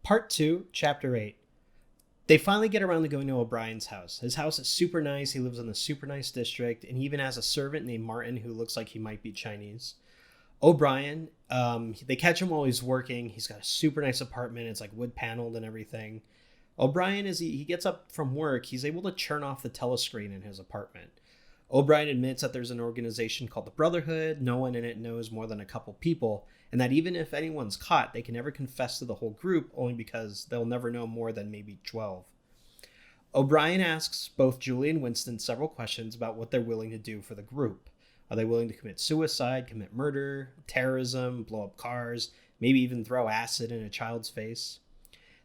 Part 2, Chapter 8. They finally get around to going to O'Brien's house. His house is super nice. He lives in a super nice district, and he even has a servant named Martin who looks like he might be Chinese. O'Brien, they catch him while he's working. He's got a super nice apartment. It's like wood paneled and everything. O'Brien, as he gets up from work, he's able to turn off the telescreen in his apartment. O'Brien admits that there's an organization called the Brotherhood. No one in it knows more than a couple people, and that even if anyone's caught, they can never confess to the whole group, only because they'll never know more than maybe 12. O'Brien asks both Julie and Winston several questions about what they're willing to do for the group. Are they willing to commit suicide, commit murder, terrorism, blow up cars, maybe even throw acid in a child's face?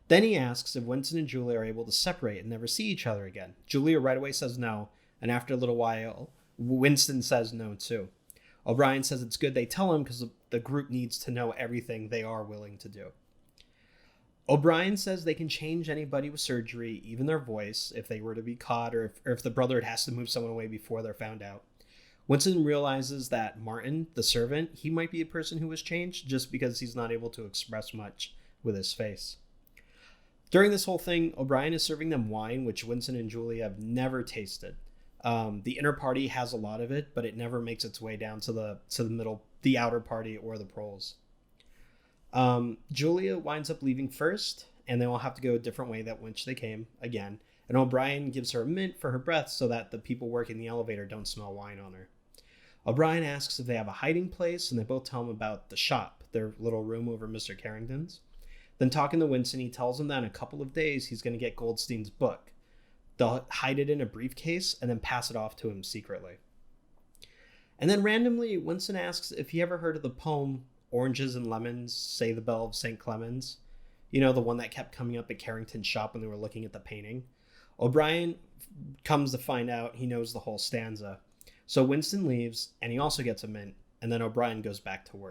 Then he asks if Winston and Julia are able to separate and never see each other again. Julia right away says no, and after a little while, Winston says no too. O'Brien says it's good they tell him because the group needs to know everything they are willing to do. O'Brien says they can change anybody with surgery, even their voice, if they were to be caught or if the Brotherhood has to move someone away before they're found out. Winston realizes that Martin, the servant, he might be a person who was changed just because he's not able to express much with his face. During this whole thing, O'Brien is serving them wine, which Winston and Julia have never tasted. The inner party has a lot of it, but it never makes its way down to the middle, the outer party or the proles. Julia winds up leaving first, and they all have to go a different way that which they came again. And O'Brien gives her a mint for her breath so that the people working the elevator don't smell wine on her. O'Brien asks if they have a hiding place, and they both tell him about the shop, their little room over Mr. Carrington's. Then talking to Winston, he tells him that in a couple of days he's going to get Goldstein's book. They'll hide it in a briefcase and then pass it off to him secretly. And then randomly, Winston asks if he ever heard of the poem Oranges and Lemons Say the Bell of St. Clemens. You know, the one that kept coming up at Carrington's shop when they were looking at the painting. O'Brien comes to find out he knows the whole stanza. So Winston leaves, and he also gets a mint, and then O'Brien goes back to work.